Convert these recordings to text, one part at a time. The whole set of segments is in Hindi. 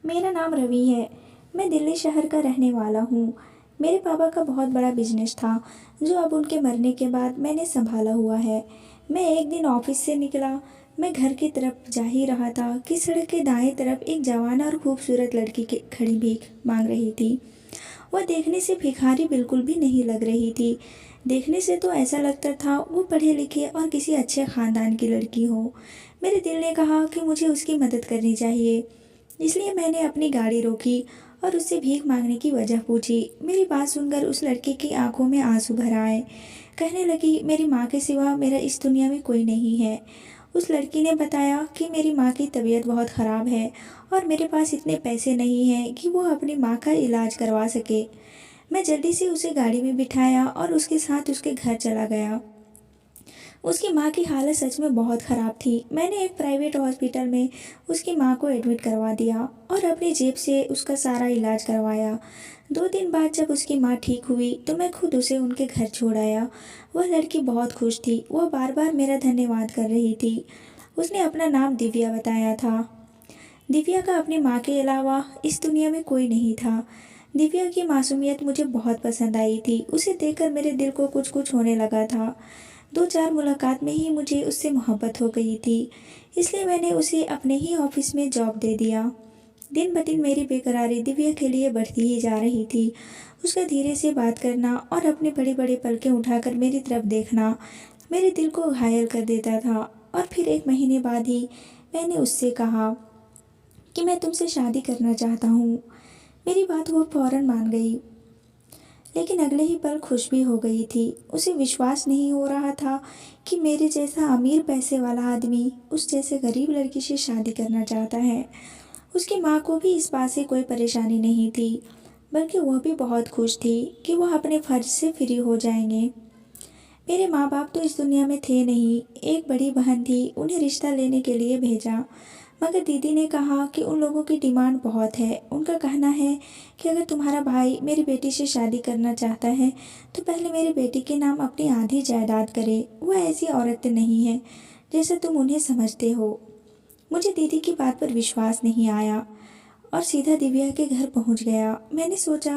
मेरा नाम रवि है। मैं दिल्ली शहर का रहने वाला हूँ। मेरे पापा का बहुत बड़ा बिजनेस था जो अब उनके मरने के बाद मैंने संभाला हुआ है। मैं एक दिन ऑफिस से निकला। मैं घर की तरफ जा ही रहा था कि सड़क के दाएं तरफ एक जवान और खूबसूरत लड़की के खड़ी भीख मांग रही थी। वह देखने से भिखारी बिल्कुल भी नहीं लग रही थी। देखने से तो ऐसा लगता था वो पढ़े लिखे और किसी अच्छे खानदान की लड़की हो। मेरे दिल ने कहा कि मुझे उसकी मदद करनी चाहिए, इसलिए मैंने अपनी गाड़ी रोकी और उससे भीख मांगने की वजह पूछी। मेरी बात सुनकर उस लड़के की आंखों में आंसू भर आए। कहने लगी, मेरी माँ के सिवा मेरा इस दुनिया में कोई नहीं है। उस लड़की ने बताया कि मेरी माँ की तबीयत बहुत ख़राब है और मेरे पास इतने पैसे नहीं हैं कि वो अपनी माँ का इलाज करवा सके। मैं जल्दी से उसे गाड़ी में बिठाया और उसके साथ उसके घर चला गया। उसकी माँ की हालत सच में बहुत ख़राब थी। मैंने एक प्राइवेट हॉस्पिटल में उसकी माँ को एडमिट करवा दिया और अपनी जेब से उसका सारा इलाज करवाया। 2 दिन बाद जब उसकी माँ ठीक हुई तो मैं खुद उसे उनके घर छोड़ आया। वह लड़की बहुत खुश थी। वह बार बार मेरा धन्यवाद कर रही थी। उसने अपना नाम दिव्या बताया था। दिव्या का अपनी माँ के अलावा इस दुनिया में कोई नहीं था। दिव्या की मासूमियत मुझे बहुत पसंद आई थी। उसे देखकर मेरे दिल को कुछ कुछ होने लगा था। 2-4 मुलाकात में ही मुझे उससे मोहब्बत हो गई थी, इसलिए मैंने उसे अपने ही ऑफिस में जॉब दे दिया। दिन ब दिन मेरी बेकरारी दिव्या के लिए बढ़ती ही जा रही थी। उसका धीरे से बात करना और अपने बड़े बड़े पलकें उठाकर मेरी तरफ देखना मेरे दिल को घायल कर देता था। और फिर 1 महीने बाद ही मैंने उससे कहा कि मैं तुमसे शादी करना चाहता हूँ। मेरी बात वो फौरन मान गई, लेकिन अगले ही पल खुश भी हो गई थी। उसे विश्वास नहीं हो रहा था कि मेरे जैसा अमीर पैसे वाला आदमी उस जैसे गरीब लड़की से शादी करना चाहता है। उसकी माँ को भी इस बात से कोई परेशानी नहीं थी, बल्कि वह भी बहुत खुश थी कि वह अपने फर्ज से फ्री हो जाएंगे। मेरे माँ बाप तो इस दुनिया में थे नहीं। एक बड़ी बहन थी, उन्हें रिश्ता लेने के लिए भेजा, मगर दीदी ने कहा कि उन लोगों की डिमांड बहुत है। उनका कहना है कि अगर तुम्हारा भाई मेरी बेटी से शादी करना चाहता है तो पहले मेरी बेटी के नाम अपनी आधी जायदाद करे। वह ऐसी औरत नहीं है जैसे तुम उन्हें समझते हो। मुझे दीदी की बात पर विश्वास नहीं आया और सीधा दिव्या के घर पहुंच गया। मैंने सोचा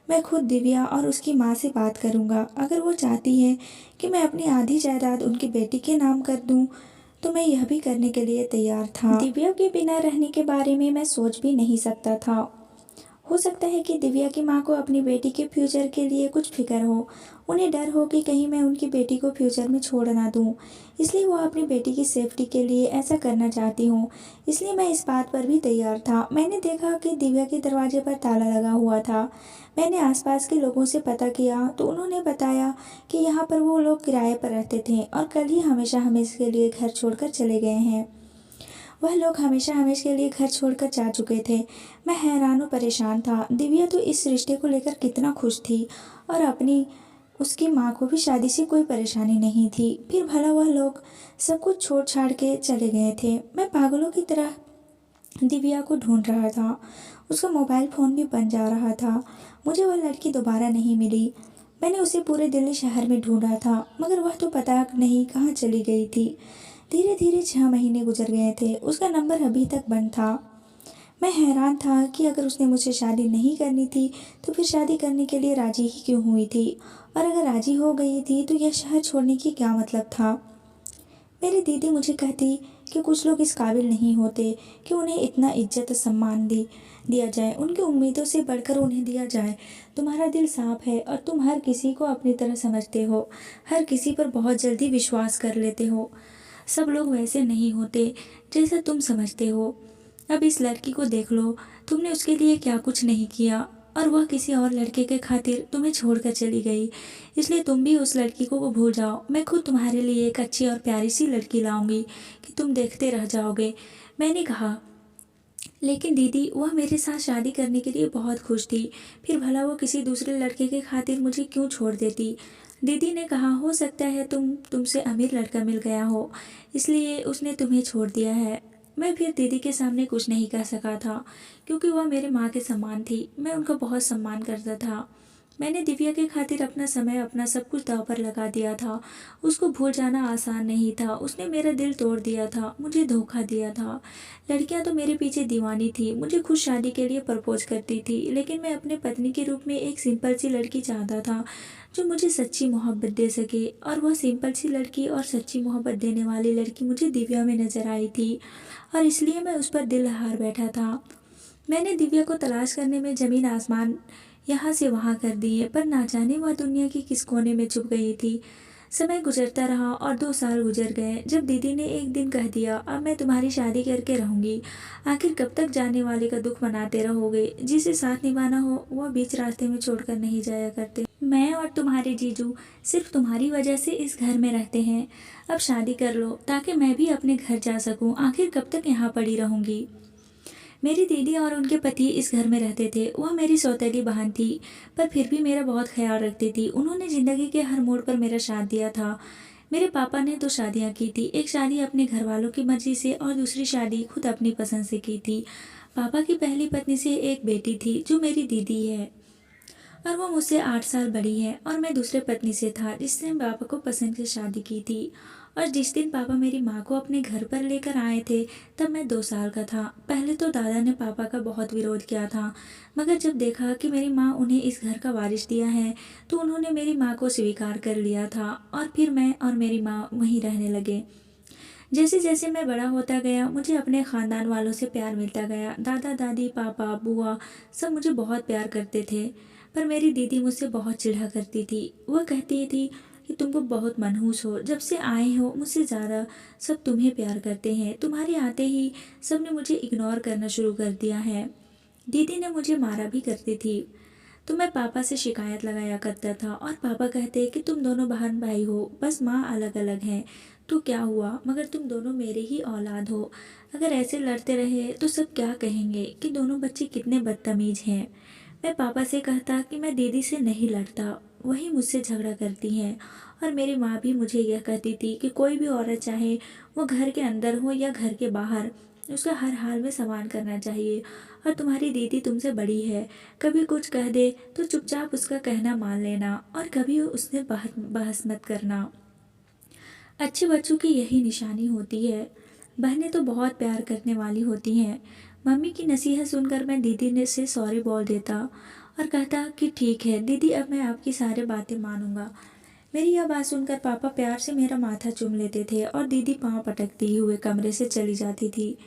मैं खुद दिव्या और उसकी माँ से बात करूंगा। अगर वो चाहती है कि मैं अपनी आधी जायदाद उनकी बेटी के नाम कर दूं तो मैं यह भी करने के लिए तैयार था। दिव्या के बिना रहने के बारे में मैं सोच भी नहीं सकता था। हो सकता है कि दिव्या की माँ को अपनी बेटी के फ्यूचर के लिए कुछ फिक्र हो। उन्हें डर हो कि कहीं मैं उनकी बेटी को फ्यूचर में छोड़ ना दूँ, इसलिए वो अपनी बेटी की सेफ्टी के लिए ऐसा करना चाहती हूँ। इसलिए मैं इस बात पर भी तैयार था। मैंने देखा कि दिव्या के दरवाजे पर ताला लगा हुआ था। मैंने आसपास के लोगों से पता किया तो उन्होंने बताया कि यहाँ पर वो लोग किराए पर रहते थे और कल ही हमेशा हमेशा के लिए घर छोड़कर चले गए हैं। वह लोग हमेशा हमेशा के लिए घर छोड़कर जा चुके थे। मैं हैरान और परेशान था। दिव्या तो इस रिश्ते को लेकर कितना खुश थी और अपनी उसकी माँ को भी शादी से कोई परेशानी नहीं थी। फिर भला वह लोग सब कुछ छोड़ छाड़ के चले गए थे। मैं पागलों की तरह दिव्या को ढूंढ रहा था। उसका मोबाइल फ़ोन भी बन जा रहा था। मुझे वह लड़की दोबारा नहीं मिली। मैंने उसे पूरे दिल्ली शहर में ढूंढा था, मगर वह तो पता नहीं कहाँ चली गई थी। धीरे धीरे 6 महीने गुजर गए थे। उसका नंबर अभी तक बंद था। मैं हैरान था कि अगर उसने मुझसे शादी नहीं करनी थी तो फिर शादी करने के लिए राजी ही क्यों हुई थी, और अगर राजी हो गई थी तो यह शहर छोड़ने की क्या मतलब था। मेरी दीदी मुझे कहती कि कुछ लोग इस काबिल नहीं होते कि उन्हें इतना इज्जत और सम्मान दिया जाए, उनकी उम्मीदों से बढ़कर उन्हें दिया जाए। तुम्हारा दिल साफ है और तुम हर किसी को अपनी तरह समझते हो, हर किसी पर बहुत जल्दी विश्वास कर लेते हो। सब लोग वैसे नहीं होते जैसा तुम समझते हो। अब इस लड़की को देख लो, तुमने उसके लिए क्या कुछ नहीं किया और वह किसी और लड़के के खातिर तुम्हें छोड़कर चली गई। इसलिए तुम भी उस लड़की को भूल जाओ। मैं खुद तुम्हारे लिए एक अच्छी और प्यारी सी लड़की लाऊंगी कि तुम देखते रह जाओगे। मैंने कहा, लेकिन दीदी वह मेरे साथ शादी करने के लिए बहुत खुश थी। फिर भला वो किसी दूसरे लड़के के खातिर मुझे क्यों छोड़ देती। दीदी ने कहा, हो सकता है तुमसे अमीर लड़का मिल गया हो, इसलिए उसने तुम्हें छोड़ दिया है। मैं फिर दीदी के सामने कुछ नहीं कह सका था, क्योंकि वह मेरे माँ के समान थी। मैं उनका बहुत सम्मान करता था। मैंने दिव्या के खातिर अपना समय, अपना सब कुछ दांव पर लगा दिया था। उसको भूल जाना आसान नहीं था। उसने मेरा दिल तोड़ दिया था, मुझे धोखा दिया था। लड़कियां तो मेरे पीछे दीवानी थी, मुझे खुद शादी के लिए प्रपोज करती थी, लेकिन मैं अपने पत्नी के रूप में एक सिंपल सी लड़की चाहता था जो मुझे सच्ची मोहब्बत दे सके। और वह सिंपल सी लड़की और सच्ची मोहब्बत देने वाली लड़की मुझे दिव्या में नजर आई थी, और इसलिए मैं उस पर दिल हार बैठा था। मैंने दिव्या को तलाश करने में ज़मीन आसमान यहाँ से वहाँ कर दिए, पर ना जाने वह दुनिया के किस कोने में छुप गई थी। समय गुजरता रहा और 2 साल गुजर गए, जब दीदी ने एक दिन कह दिया, अब मैं तुम्हारी शादी करके रहूंगी। आखिर कब तक जाने वाले का दुख मनाते रहोगे? जिसे साथ निभाना हो वह बीच रास्ते में छोड़कर नहीं जाया करते। मैं और तुम्हारे जीजू सिर्फ तुम्हारी वजह से इस घर में रहते हैं। अब शादी कर लो ताकि मैं भी अपने घर जा सकूं। आखिर कब तक यहाँ पड़ी रहूंगी? मेरी दीदी और उनके पति इस घर में रहते थे। वह मेरी सौतेली बहन थी, पर फिर भी मेरा बहुत ख्याल रखती थी। उन्होंने ज़िंदगी के हर मोड़ पर मेरा साथ दिया था। मेरे पापा ने 2 शादियाँ की थी, एक शादी अपने घर वालों की मर्जी से और दूसरी शादी खुद अपनी पसंद से की थी। पापा की पहली पत्नी से एक बेटी थी जो मेरी दीदी है, और वो मुझसे 8 साल बड़ी है। और मैं दूसरे पत्नी से था जिसने पापा को पसंद से शादी की थी। और जिस दिन पापा मेरी माँ को अपने घर पर लेकर आए थे, तब मैं 2 साल का था। पहले तो दादा ने पापा का बहुत विरोध किया था, मगर जब देखा कि मेरी माँ उन्हें इस घर का वारिस दिया है, तो उन्होंने मेरी माँ को स्वीकार कर लिया था। और फिर मैं और मेरी माँ वहीं रहने लगे। जैसे जैसे मैं बड़ा होता गया, मुझे अपने ख़ानदान वालों से प्यार मिलता गया। दादा दादी, पापा, बुआ सब मुझे बहुत प्यार करते थे। पर मेरी दीदी मुझसे बहुत चिढ़ा करती थी। वह कहती थी कि तुमको बहुत मनहूस हो, जब से आए हो मुझसे ज़्यादा सब तुम्हें प्यार करते हैं। तुम्हारे आते ही सब ने मुझे इग्नोर करना शुरू कर दिया है। दीदी ने मुझे मारा भी करती थी। तो मैं पापा से शिकायत लगाया करता था, और पापा कहते कि तुम दोनों बहन भाई हो, बस माँ अलग अलग है तो क्या हुआ, मगर तुम दोनों मेरे ही औलाद हो। अगर ऐसे लड़ते रहे तो सब क्या कहेंगे कि दोनों बच्चे कितने बदतमीज हैं। मैं पापा से कहता कि मैं दीदी से नहीं लड़ता, वही मुझसे झगड़ा करती हैं। और मेरी माँ भी मुझे यह कहती थी कि कोई भी औरत चाहे वो घर के अंदर हो या घर के बाहर, उसका हर हाल में सम्मान करना चाहिए। और तुम्हारी दीदी तुमसे बड़ी है, कभी कुछ कह दे तो चुपचाप उसका कहना मान लेना, और कभी उससे बहस मत करना। अच्छे बच्चों की यही निशानी होती है। बहनें तो बहुत प्यार करने वाली होती हैं। मम्मी की नसीहत सुनकर मैं दीदी ने से सॉरी बोल देता और कहता कि ठीक है दीदी, अब मैं आपकी सारी बातें मानूंगा। मेरी यह बात सुनकर पापा प्यार से मेरा माथा चूम लेते थे, और दीदी पाँव पटकती हुए कमरे से चली जाती थी।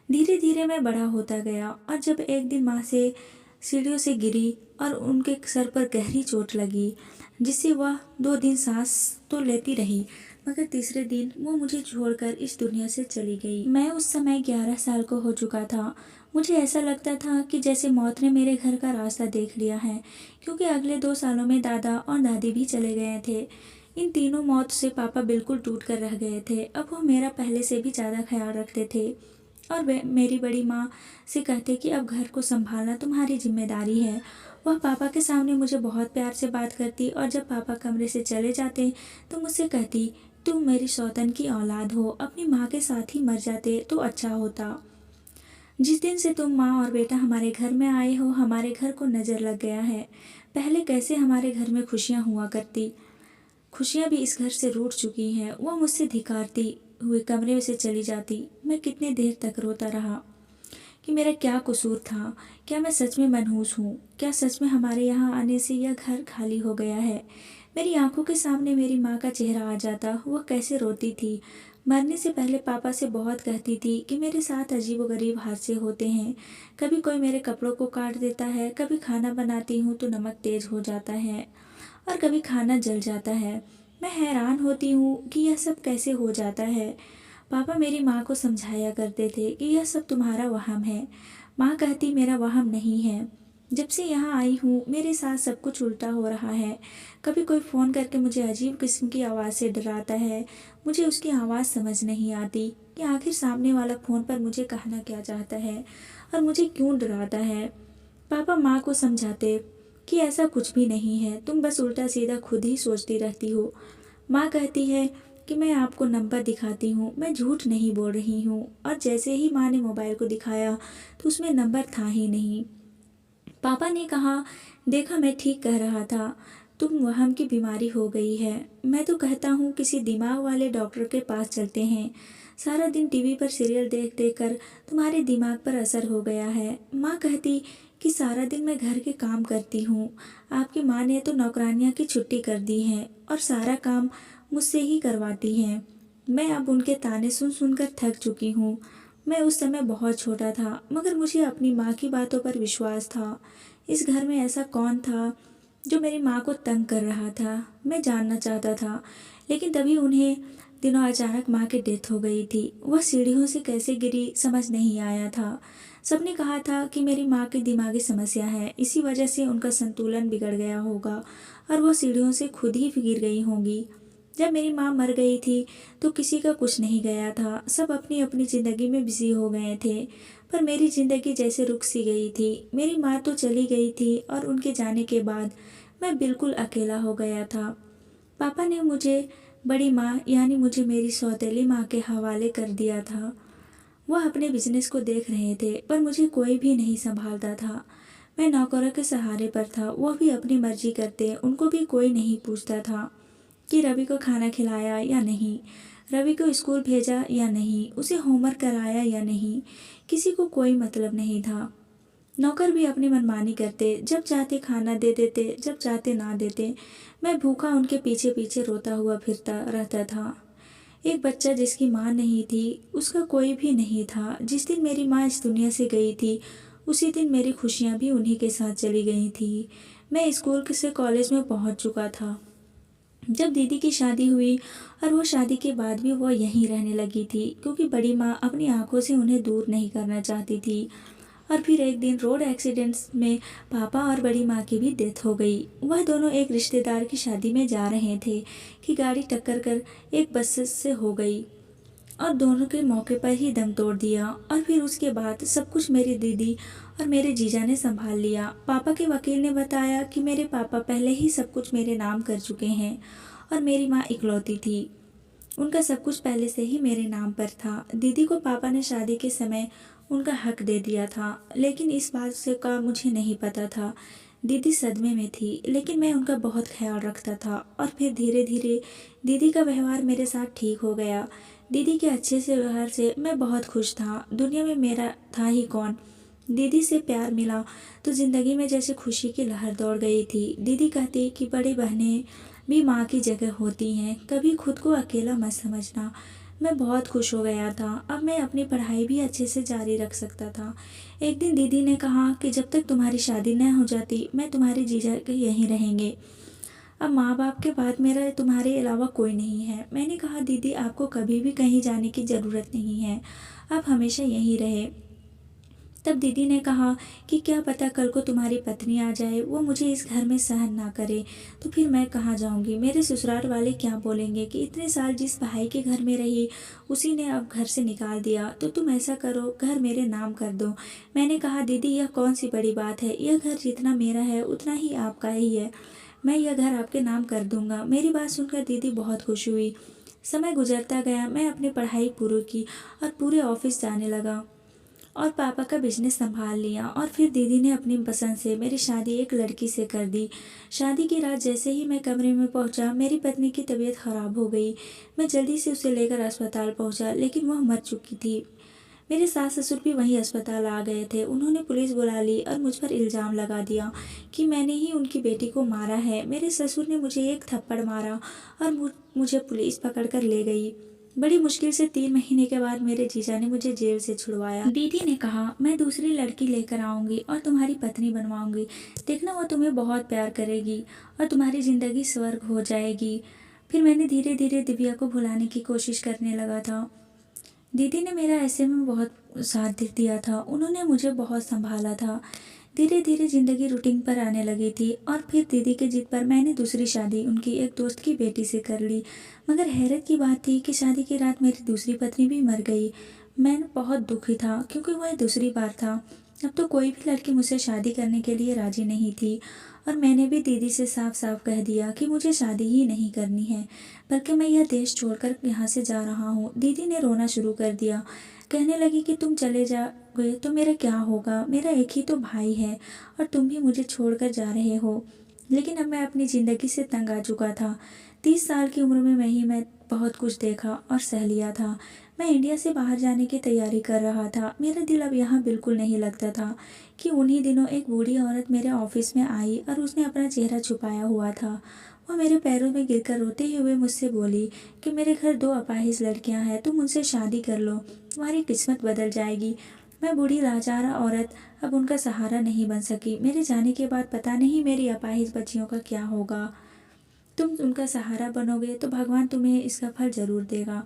धीरे धीरे मैं बड़ा होता गया, और जब एक दिन माँ से सीढ़ियों से गिरी और उनके सर पर गहरी चोट लगी, जिससे वह 2 दिन सांस तो लेती रही, मगर तीसरे दिन वो मुझे छोड़कर इस दुनिया से चली गई। मैं उस समय 11 साल का हो चुका था। मुझे ऐसा लगता था कि जैसे मौत ने मेरे घर का रास्ता देख लिया है, क्योंकि अगले 2 सालों में दादा और दादी भी चले गए थे। इन तीनों मौत से पापा बिल्कुल टूट कर रह गए थे। अब वो मेरा पहले से भी ज़्यादा ख्याल रखते थे, और वे मेरी बड़ी माँ से कहते कि अब घर को संभालना तुम्हारी जिम्मेदारी है। वह पापा के सामने मुझे बहुत प्यार से बात करती, और जब पापा कमरे से चले जाते तो मुझसे कहती, तुम मेरी सौतन की औलाद हो, अपनी माँ के साथ ही मर जाते तो अच्छा होता। जिस दिन से तुम माँ और बेटा हमारे घर में आए हो, हमारे घर को नज़र लग गया है। पहले कैसे हमारे घर में खुशियाँ हुआ करती, खुशियाँ भी इस घर से रूठ चुकी हैं। वह मुझसे धिक्कारती हुए कमरे से चली जाती। मैं कितने देर तक रोता रहा कि मेरा क्या कसूर था। क्या मैं सच में मनहूस हूँ? क्या सच में हमारे यहाँ आने से यह घर खाली हो गया है? मेरी आंखों के सामने मेरी माँ का चेहरा आ जाता। वह कैसे रोती थी। मरने से पहले पापा से बहुत कहती थी कि मेरे साथ अजीबोगरीब हादसे होते हैं। कभी कोई मेरे कपड़ों को काट देता है, कभी खाना बनाती हूँ तो नमक तेज हो जाता है, और कभी खाना जल जाता है। मैं हैरान होती हूँ कि यह सब कैसे हो जाता है। पापा मेरी माँ को समझाया करते थे कि यह सब तुम्हारा वहम है। माँ कहती मेरा वहम नहीं है। जब से यहाँ आई हूँ मेरे साथ सब कुछ उल्टा हो रहा है। कभी कोई फ़ोन करके मुझे अजीब किस्म की आवाज़ से डराता है। मुझे उसकी आवाज़ समझ नहीं आती कि आखिर सामने वाला फ़ोन पर मुझे कहना क्या चाहता है और मुझे क्यों डराता है। पापा माँ को समझाते कि ऐसा कुछ भी नहीं है, तुम बस उल्टा सीधा खुद ही सोचती रहती हो। माँ कहती है कि मैं आपको नंबर दिखाती हूँ, मैं झूठ नहीं बोल रही हूँ। और जैसे ही माँ ने मोबाइल को दिखाया तो उसमें नंबर था ही नहीं। पापा ने कहा, देखा मैं ठीक कह रहा था, तुम वहम की बीमारी हो गई है। मैं तो कहता हूँ किसी दिमाग वाले डॉक्टर के पास चलते हैं। सारा दिन टीवी पर सीरियल देख देख कर तुम्हारे दिमाग पर असर हो गया है। माँ कहती कि सारा दिन मैं घर के काम करती हूँ। आपकी माँ ने तो नौकरानियाँ की छुट्टी कर दी है और सारा काम मुझसे ही करवाती हैं। मैं अब उनके ताने सुन सुनकर थक चुकी हूँ। मैं उस समय बहुत छोटा था, मगर मुझे अपनी माँ की बातों पर विश्वास था। इस घर में ऐसा कौन था जो मेरी माँ को तंग कर रहा था? मैं जानना चाहता था। लेकिन तभी उन्हें दिनों अचानक माँ की डेथ हो गई थी। वह सीढ़ियों से कैसे गिरी समझ नहीं आया था। सबने कहा था कि मेरी माँ की दिमागी समस्या है, इसी वजह से उनका संतुलन बिगड़ गया होगा और वह सीढ़ियों से खुद ही गिर गई होंगी। जब मेरी माँ मर गई थी तो किसी का कुछ नहीं गया था। सब अपनी अपनी ज़िंदगी में बिजी हो गए थे, पर मेरी ज़िंदगी जैसे रुक सी गई थी। मेरी माँ तो चली गई थी और उनके जाने के बाद मैं बिल्कुल अकेला हो गया था। पापा ने मुझे बड़ी माँ यानी मुझे मेरी सौतेली माँ के हवाले कर दिया था। वह अपने बिजनेस को देख रहे थे, पर मुझे कोई भी नहीं संभालता था। मैं नौकरों के सहारे पर था, वह भी अपनी मर्जी करते, उनको भी कोई नहीं पूछता था कि रवि को खाना खिलाया या नहीं, रवि को स्कूल भेजा या नहीं, उसे होमवर्क कराया या नहीं, किसी को कोई मतलब नहीं था। नौकर भी अपनी मनमानी करते, जब चाहते खाना दे देते, जब चाहते ना देते। मैं भूखा उनके पीछे पीछे रोता हुआ फिरता रहता था। एक बच्चा जिसकी माँ नहीं थी, उसका कोई भी नहीं था। जिस दिन मेरी माँ इस दुनिया से गई थी, उसी दिन मेरी खुशियाँ भी उन्हीं के साथ चली गई थी। मैं स्कूल से कॉलेज में पहुँच चुका था जब दीदी की शादी हुई, और वो शादी के बाद भी वो यहीं रहने लगी थी, क्योंकि बड़ी माँ अपनी आंखों से उन्हें दूर नहीं करना चाहती थी। और फिर एक दिन रोड एक्सीडेंट्स में पापा और बड़ी माँ की भी डेथ हो गई। वह दोनों एक रिश्तेदार की शादी में जा रहे थे कि गाड़ी टक्कर कर एक बस से हो गई और दोनों के मौके पर ही दम तोड़ दिया। और फिर उसके बाद सब कुछ मेरी दीदी और मेरे जीजा ने संभाल लिया। पापा के वकील ने बताया कि मेरे पापा पहले ही सब कुछ मेरे नाम कर चुके हैं और मेरी माँ इकलौती थी, उनका सब कुछ पहले से ही मेरे नाम पर था। दीदी को पापा ने शादी के समय उनका हक दे दिया था, लेकिन इस बात से का मुझे नहीं पता था। दीदी सदमे में थी, लेकिन मैं उनका बहुत ख्याल रखता था। और फिर धीरे धीरे दीदी का व्यवहार मेरे साथ ठीक हो गया। दीदी के अच्छे से व्यवहार से मैं बहुत खुश था। दुनिया में मेरा था ही कौन। दीदी से प्यार मिला तो ज़िंदगी में जैसे खुशी की लहर दौड़ गई थी। दीदी कहती कि बड़ी बहनें भी माँ की जगह होती हैं, कभी खुद को अकेला मत समझना। मैं बहुत खुश हो गया था। अब मैं अपनी पढ़ाई भी अच्छे से जारी रख सकता था। एक दिन दीदी ने कहा कि जब तक तुम्हारी शादी न हो जाती, मैं तुम्हारे जीजा के यहीं रहेंगे। अब माँ बाप के बाद मेरा तुम्हारे अलावा कोई नहीं है। मैंने कहा, दीदी आपको कभी भी कहीं जाने की ज़रूरत नहीं है, आप हमेशा यहीं रहे। तब दीदी ने कहा कि क्या पता कल को तुम्हारी पत्नी आ जाए, वो मुझे इस घर में सहन ना करे, तो फिर मैं कहाँ जाऊँगी। मेरे ससुराल वाले क्या बोलेंगे कि इतने साल जिस भाई के घर में रही, उसी ने अब घर से निकाल दिया। तो तुम ऐसा करो, घर मेरे नाम कर दो। मैंने कहा, दीदी यह कौन सी बड़ी बात है, यह घर जितना मेरा है उतना ही आपका ही है। मैं यह घर आपके नाम कर दूंगा। मेरी बात सुनकर दीदी बहुत खुश हुई। समय गुजरता गया, मैं अपनी पढ़ाई पूरी की और पूरे ऑफिस जाने लगा और पापा का बिजनेस संभाल लिया। और फिर दीदी ने अपनी पसंद से मेरी शादी एक लड़की से कर दी। शादी की रात जैसे ही मैं कमरे में पहुंचा, मेरी पत्नी की तबीयत खराब हो गई। मैं जल्दी से उसे लेकर अस्पताल पहुंचा, लेकिन वह मर चुकी थी। मेरे सास ससुर भी वहीं अस्पताल आ गए थे। उन्होंने पुलिस बुला ली और मुझ पर इल्ज़ाम लगा दिया कि मैंने ही उनकी बेटी को मारा है। मेरे ससुर ने मुझे एक थप्पड़ मारा और मुझे पुलिस पकड़ कर ले गई। बड़ी मुश्किल से 3 महीने के बाद मेरे जीजा ने मुझे जेल से छुड़वाया। दीदी ने कहा, मैं दूसरी लड़की लेकर आऊँगी और तुम्हारी पत्नी बनवाऊँगी। देखना, वो तुम्हें बहुत प्यार करेगी और तुम्हारी ज़िंदगी स्वर्ग हो जाएगी। फिर मैंने धीरे धीरे दिव्या को भुलाने की कोशिश करने लगा था। दीदी ने मेरा ऐसे में बहुत साथ दिया था, उन्होंने मुझे बहुत संभाला था। धीरे धीरे ज़िंदगी रूटीन पर आने लगी थी और फिर दीदी के जिद पर मैंने दूसरी शादी उनकी एक दोस्त की बेटी से कर ली। मगर हैरत की बात थी कि शादी की रात मेरी दूसरी पत्नी भी मर गई। मैं बहुत दुखी था, क्योंकि वह दूसरी बार था अब तो कोई भी लड़की मुझसे शादी करने के लिए राजी नहीं थी और मैंने भी दीदी से साफ साफ कह दिया कि मुझे शादी ही नहीं करनी है, बल्कि मैं यह देश छोड़कर यहाँ से जा रहा हूँ। दीदी ने रोना शुरू कर दिया, कहने लगी कि तुम चले जाओगे तो मेरा क्या होगा, मेरा एक ही तो भाई है और तुम भी मुझे छोड़कर जा रहे हो। लेकिन अब मैं अपनी ज़िंदगी से तंग आ चुका था। 30 साल की उम्र में मैं बहुत कुछ देखा और सह लिया था। मैं इंडिया से बाहर जाने की तैयारी कर रहा था। मेरा दिल अब यहाँ बिल्कुल नहीं लगता था कि उन्हीं दिनों एक बूढ़ी औरत मेरे ऑफिस में आई और उसने अपना चेहरा छुपाया हुआ था। वह मेरे पैरों में गिरकर रोते हुए मुझसे बोली कि मेरे घर 2 अपाहिज लड़कियां हैं, तुम उनसे शादी कर लो, तुम्हारी किस्मत बदल जाएगी। मैं बूढ़ी लाचार औरत अब उनका सहारा नहीं बन सकी। मेरे जाने के बाद पता नहीं मेरी अपाहिज बच्चियों का क्या होगा। तुम उनका सहारा बनोगे तो भगवान तुम्हें इसका फल जरूर देगा।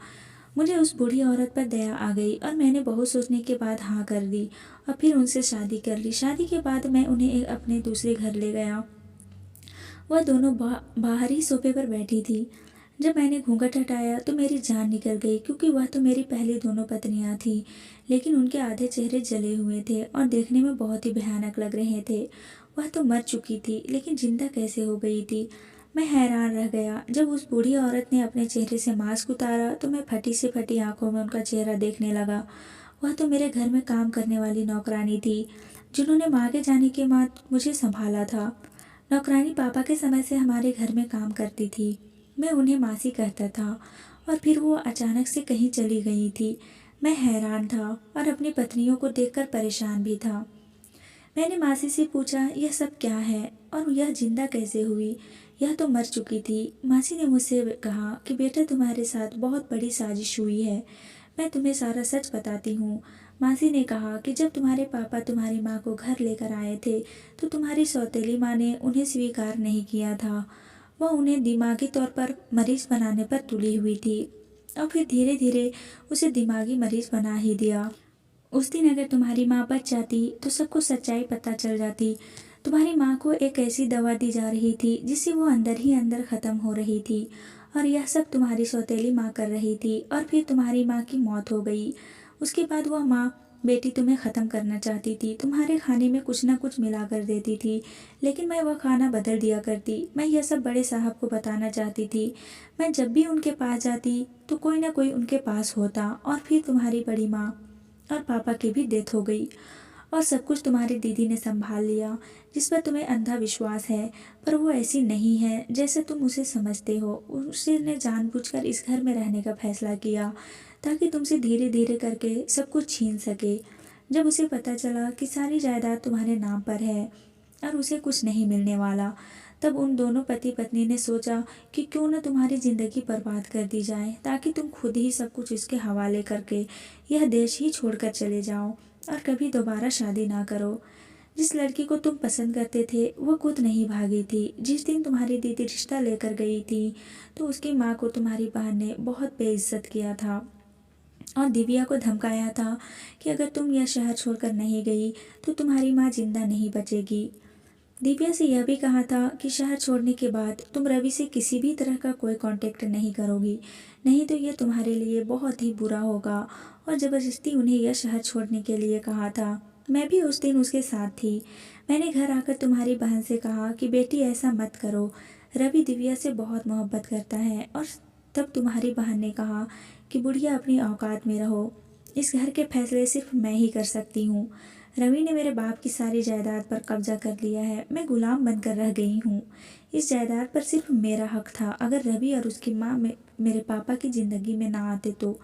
मुझे उस बूढ़ी औरत पर दया आ गई और मैंने बहुत सोचने के बाद हाँ कर दी और फिर उनसे शादी कर ली। शादी के बाद मैं उन्हें अपने दूसरे घर ले गया। वह दोनों बाहर ही सोफे पर बैठी थी। जब मैंने घूंघट हटाया तो मेरी जान निकल गई, क्योंकि वह तो मेरी पहली दोनों पत्नियां थीं, लेकिन उनके आधे चेहरे जले हुए थे और देखने में बहुत ही भयानक लग रहे थे। वह तो मर चुकी थी, लेकिन जिंदा कैसे हो गई थी। मैं हैरान रह गया। जब उस बूढ़ी औरत ने अपने चेहरे से मास्क उतारा तो मैं फटी से फटी आंखों में उनका चेहरा देखने लगा। वह तो मेरे घर में काम करने वाली नौकरानी थी, जिन्होंने माँ के जाने के बाद मुझे संभाला था। नौकरानी पापा के समय से हमारे घर में काम करती थी। मैं उन्हें मासी कहता था और फिर वो अचानक से कहीं चली गई थी। मैं हैरान था और अपनी पत्नियों को देखकर परेशान भी था। मैंने मासी से पूछा, यह सब क्या है और यह जिंदा कैसे हुई? यह तो मर चुकी थी। मासी ने मुझसे कहा कि बेटा, तुम्हारे साथ बहुत बड़ी साजिश हुई है, मैं तुम्हें सारा सच बताती हूँ। मासी ने कहा कि जब तुम्हारे पापा तुम्हारी माँ को घर लेकर आए थे तो तुम्हारी सौतेली माँ ने उन्हें स्वीकार नहीं किया था। वह उन्हें दिमागी तौर पर मरीज बनाने पर तुली हुई थी और फिर धीरे धीरे उसे दिमागी मरीज बना ही दिया। उस दिन अगर तुम्हारी माँ बच जाती तो सबको सच्चाई पता चल जाती। तुम्हारी माँ को एक ऐसी दवा दी जा रही थी जिससे वो अंदर ही अंदर ख़त्म हो रही थी और यह सब तुम्हारी सौतेली माँ कर रही थी। और फिर तुम्हारी माँ की मौत हो गई। उसके बाद वह माँ बेटी तुम्हें ख़त्म करना चाहती थी। तुम्हारे खाने में कुछ ना कुछ मिला कर देती थी, लेकिन मैं वह खाना बदल दिया करती। मैं यह सब बड़े साहब को बताना चाहती थी। मैं जब भी उनके पास जाती तो कोई ना कोई उनके पास होता और फिर तुम्हारी बड़ी माँ और पापा की भी डेथ हो गई और सब कुछ तुम्हारी दीदी ने संभाल लिया, जिस पर तुम्हें अंधा विश्वास है। पर वो ऐसी नहीं है जैसे तुम उसे समझते हो। उसने जानबूझकर इस घर में रहने का फैसला किया ताकि तुमसे धीरे धीरे करके सब कुछ छीन सके। जब उसे पता चला कि सारी जायदाद तुम्हारे नाम पर है और उसे कुछ नहीं मिलने वाला, तब उन दोनों पति पत्नी ने सोचा कि क्यों न तुम्हारी ज़िंदगी बर्बाद कर दी जाए, ताकि तुम खुद ही सब कुछ इसके हवाले करके यह देश ही छोड़कर चले जाओ और कभी दोबारा शादी ना करो। जिस लड़की को तुम पसंद करते थे वो खुद नहीं भागी थी। जिस दिन तुम्हारी दीदी रिश्ता लेकर गई थी तो उसकी माँ को तुम्हारी बहन ने बहुत बेइज्जत किया था और दिव्या को धमकाया था कि अगर तुम यह शहर छोड़कर नहीं गई तो तुम्हारी माँ जिंदा नहीं बचेगी। दिव्या से यह भी कहा था कि शहर छोड़ने के बाद तुम रवि से किसी भी तरह का कोई कांटेक्ट नहीं करोगी, नहीं तो यह तुम्हारे लिए बहुत ही बुरा होगा। और ज़बरदस्ती उन्हें यह शहर छोड़ने के लिए कहा था। मैं भी उस दिन उसके साथ थी। मैंने घर आकर तुम्हारी बहन से कहा कि बेटी ऐसा मत करो, रवि दिव्या से बहुत मोहब्बत करता है। और तब तुम्हारी बहन ने कहा कि बुढ़िया, अपनी औकात में रहो, इस घर के फैसले सिर्फ मैं ही कर सकती हूँ। रवि ने मेरे बाप की सारी जायदाद पर कब्जा कर लिया है। मैं गुलाम बनकर रह गई हूँ। इस जायदाद पर सिर्फ मेरा हक था। अगर रवि और उसकी माँ मेरे पापा की ज़िंदगी में ना आते तो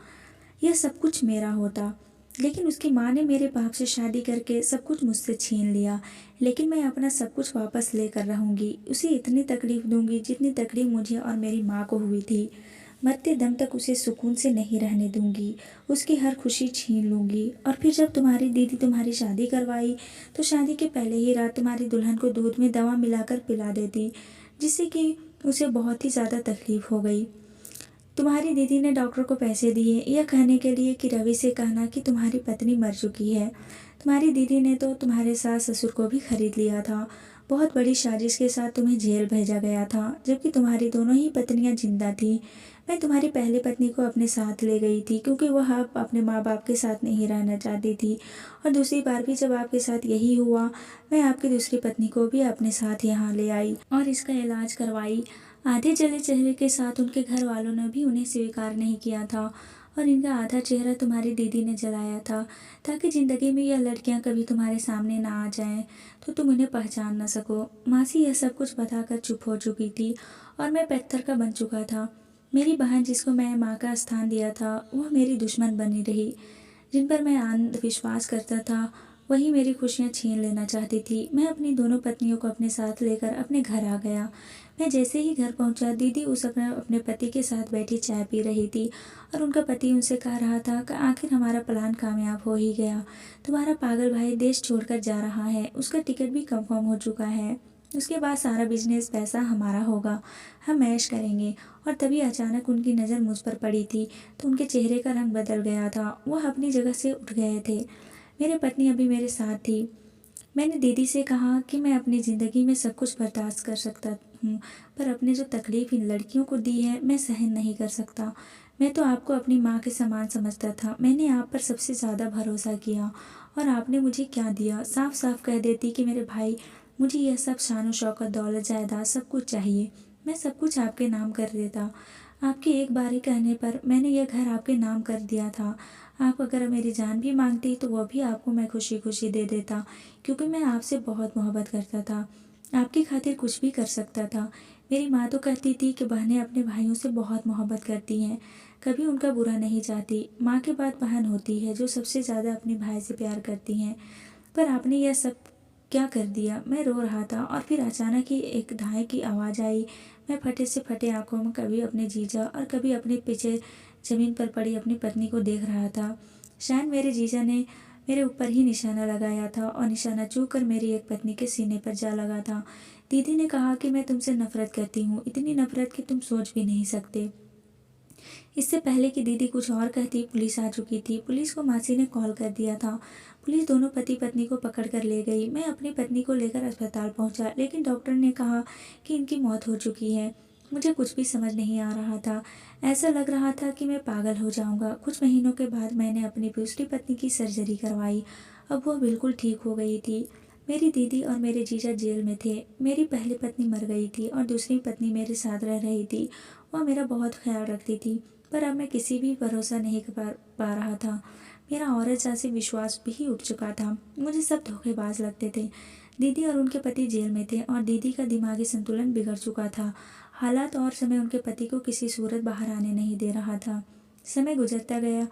यह सब कुछ मेरा होता। लेकिन उसकी माँ ने मेरे बाप से शादी करके सब कुछ मुझसे छीन लिया। लेकिन मैं अपना सब कुछ वापस लेकर रहूँगी। उसे इतनी तकलीफ़ दूंगी जितनी तकलीफ़ मुझे और मेरी माँ को हुई थी। मरते दम तक उसे सुकून से नहीं रहने दूंगी। उसकी हर खुशी छीन लूंगी। और फिर जब तुम्हारी दीदी तुम्हारी शादी करवाई तो शादी के पहले ही रात तुम्हारी दुल्हन को दूध में दवा मिलाकर पिला देती, जिससे कि उसे बहुत ही ज़्यादा तकलीफ़ हो गई। तुम्हारी दीदी ने डॉक्टर को पैसे दिए यह कहने के लिए कि रवि से कहना कि तुम्हारी पत्नी मर चुकी है। तुम्हारी दीदी ने तो तुम्हारे सास ससुर को भी खरीद लिया था। बहुत बड़ी साजिश के साथ तुम्हें जेल भेजा गया था, जबकि तुम्हारी दोनों ही पत्नियां जिंदा थी। मैं तुम्हारी पहली पत्नी को अपने साथ ले गई थी क्योंकि वह अब अपने माँ बाप के साथ नहीं रहना चाहती थी, और दूसरी बार भी जब आपके साथ यही हुआ, मैं आपकी दूसरी पत्नी को भी अपने साथ यहाँ ले आई और इसका इलाज करवाई। आधे जले चेहरे के साथ उनके घर वालों ने भी उन्हें स्वीकार नहीं किया था, और इनका आधा चेहरा तुम्हारी दीदी ने जलाया था, ताकि जिंदगी में यह लड़कियां कभी तुम्हारे सामने ना आ जाएं, तो तुम उन्हें पहचान ना सको। मासी यह सब कुछ बताकर चुप हो चुकी थी, और मैं पत्थर का बन चुका था। मेरी बहन, जिसको मैं माँ का स्थान दिया था, वह मेरी दुश्मन बनी रही। जिन पर मैं अंधविश्वास करता था, वही मेरी खुशियाँ छीन लेना चाहती थी। मैं अपनी दोनों पत्नियों को अपने साथ लेकर अपने घर आ गया। मैं जैसे ही घर पहुंचा, दीदी उस अपने पति के साथ बैठी चाय पी रही थी, और उनका पति उनसे कह रहा था कि आखिर हमारा प्लान कामयाब हो ही गया। तुम्हारा पागल भाई देश छोड़कर जा रहा है, उसका टिकट भी कंफर्म हो चुका है। उसके बाद सारा बिजनेस पैसा हमारा होगा, हम ऐश करेंगे। और तभी अचानक उनकी नज़र मुझ पर पड़ी थी, तो उनके चेहरे का रंग बदल गया था। वह अपनी जगह से उठ गए थे। मेरी पत्नी अभी मेरे साथ थी। मैंने दीदी से कहा कि मैं अपनी ज़िंदगी में सब कुछ बर्दाश्त कर सकता हूँ, पर अपने जो तकलीफ़ इन लड़कियों को दी है, मैं सहन नहीं कर सकता। मैं तो आपको अपनी माँ के समान समझता था। मैंने आप पर सबसे ज़्यादा भरोसा किया, और आपने मुझे क्या दिया? साफ साफ कह देती कि मेरे भाई, मुझे यह सब शान शौकत, दौलत, जायदाद सब कुछ चाहिए। मैं सब कुछ आपके नाम कर देता। आपके एक बारी कहने पर मैंने यह घर आपके नाम कर दिया था। आप अगर मेरी जान भी मांगती तो वह भी आपको मैं खुशी खुशी दे देता, क्योंकि मैं आपसे बहुत मोहब्बत करता था। आपकी खातिर कुछ भी कर सकता था। मेरी माँ तो कहती थी कि बहनें अपने भाइयों से बहुत मोहब्बत करती हैं, कभी उनका बुरा नहीं चाहती। माँ के बाद बहन होती है जो सबसे ज़्यादा अपने भाई से प्यार करती हैं। पर आपने यह सब क्या कर दिया? मैं रो रहा था, और फिर अचानक ही एक धाए की आवाज़ आई। मैं फटे से फटे आंखों में कभी अपने जीजा और कभी अपने पीछे जमीन पर पड़ी अपनी पत्नी को देख रहा था। शायद मेरे जीजा ने मेरे ऊपर ही निशाना लगाया था, और निशाना चूक कर मेरी एक पत्नी के सीने पर जा लगा था। दीदी ने कहा कि मैं तुमसे नफरत करती हूँ, इतनी नफरत कि तुम सोच भी नहीं सकते। इससे पहले कि दीदी कुछ और कहती, पुलिस आ चुकी थी। पुलिस को मासी ने कॉल कर दिया था। पुलिस दोनों पति पत्नी को पकड़ कर ले गई। मैं अपनी पत्नी को लेकर अस्पताल पहुंचा, लेकिन डॉक्टर ने कहा कि इनकी मौत हो चुकी है। मुझे कुछ भी समझ नहीं आ रहा था। ऐसा लग रहा था कि मैं पागल हो जाऊंगा। कुछ महीनों के बाद मैंने अपनी दूसरी पत्नी की सर्जरी करवाई। अब वह बिल्कुल ठीक हो गई थी। मेरी दीदी और मेरे जीजा जेल में थे। मेरी पहली पत्नी मर गई थी, और दूसरी पत्नी मेरे साथ रह रही थी। वह मेरा बहुत ख्याल रखती थी, पर अब मैं किसी भी भरोसा नहीं कर पा रहा था। मेरा औरत जैसे विश्वास भी उठ चुका था। मुझे सब धोखेबाज लगते थे। दीदी और उनके पति जेल में थे, और दीदी का दिमागी संतुलन बिगड़ चुका था। हालात और समय उनके पति को किसी सूरत बाहर आने नहीं दे रहा था। समय गुजरता गया,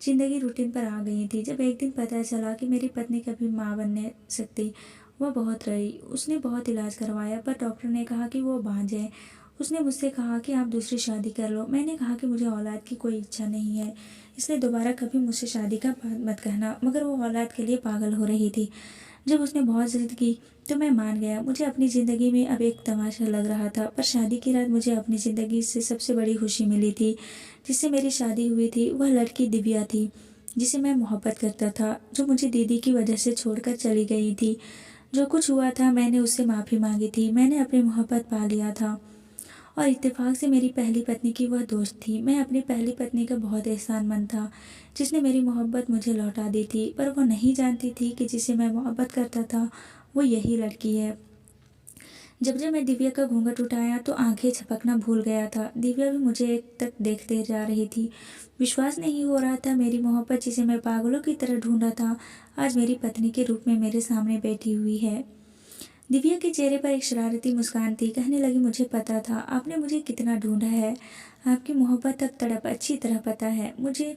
जिंदगी रूटीन पर आ गई थी। जब एक दिन पता चला कि मेरी पत्नी कभी माँ बनने सकती, वह बहुत रही। उसने बहुत इलाज करवाया, पर डॉक्टर ने कहा कि वो बांझ है। उसने मुझसे कहा कि आप दूसरी शादी कर लो। मैंने कहा कि मुझे औलाद की कोई इच्छा नहीं है, इसलिए दोबारा कभी मुझसे शादी का बात मत कहना। मगर वो औलाद के लिए पागल हो रही थी। जब उसने बहुत जिद की तो मैं मान गया। मुझे अपनी ज़िंदगी में अब एक तमाशा लग रहा था, पर शादी की रात मुझे अपनी ज़िंदगी से सबसे बड़ी खुशी मिली थी। जिससे मेरी शादी हुई थी, वह लड़की दिव्या थी, जिसे मैं मोहब्बत करता था, जो मुझे दीदी की वजह से छोड़कर चली गई थी। जो कुछ हुआ था, मैंने उससे माफ़ी मांगी थी। मैंने अपनी मोहब्बत पा लिया था, और इत्तेफाक से मेरी पहली पत्नी की वह दोस्त थी। मैं अपनी पहली पत्नी का बहुत एहसानमंद था, जिसने मेरी मोहब्बत मुझे लौटा दी थी। पर वो नहीं जानती थी कि जिसे मैं मोहब्बत करता था, वो यही लड़की है। जब जब मैं दिव्या का घूंघट उठाया तो आंखें झपकना भूल गया था। दिव्या भी मुझे एक तक देखते जा रही थी। विश्वास नहीं हो रहा था, मेरी मोहब्बत, जिसे मैं पागलों की तरह ढूंढा था, आज मेरी पत्नी के रूप में मेरे सामने बैठी हुई है। दिव्या के चेहरे पर एक शरारती मुस्कान थी। कहने लगी, मुझे पता था आपने मुझे कितना ढूंढा है। आपकी मोहब्बत तक तड़प अच्छी तरह पता है मुझे।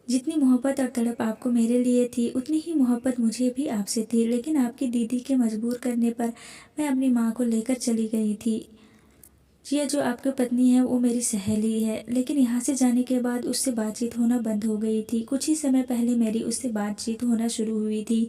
जितनी मोहब्बत और तड़प आपको मेरे लिए थी, उतनी ही मोहब्बत मुझे भी आपसे थी। लेकिन आपकी दीदी के मजबूर करने पर मैं अपनी माँ को लेकर चली गई थी। जिया, जो आपकी पत्नी है, वो मेरी सहेली है, लेकिन यहाँ से जाने के बाद उससे बातचीत होना बंद हो गई थी। कुछ ही समय पहले मेरी उससे बातचीत होना शुरू हुई थी।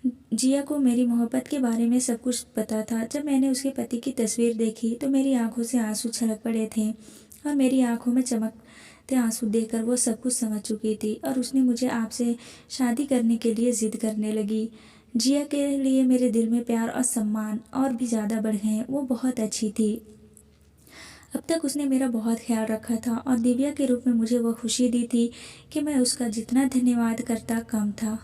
जिया को मेरी मोहब्बत के बारे में सब कुछ पता था। जब मैंने उसके पति की तस्वीर देखी तो मेरी आंखों से आंसू छलक पड़े थे, और मेरी आंखों में चमकते आंसू देखकर वो सब कुछ समझ चुकी थी, और उसने मुझे आपसे शादी करने के लिए जिद करने लगी। जिया के लिए मेरे दिल में प्यार और सम्मान और भी ज़्यादा बढ़ गए। वो बहुत अच्छी थी। अब तक उसने मेरा बहुत ख्याल रखा था और दिव्या के रूप में मुझे वो खुशी दी थी कि मैं उसका जितना धन्यवाद करता कम था।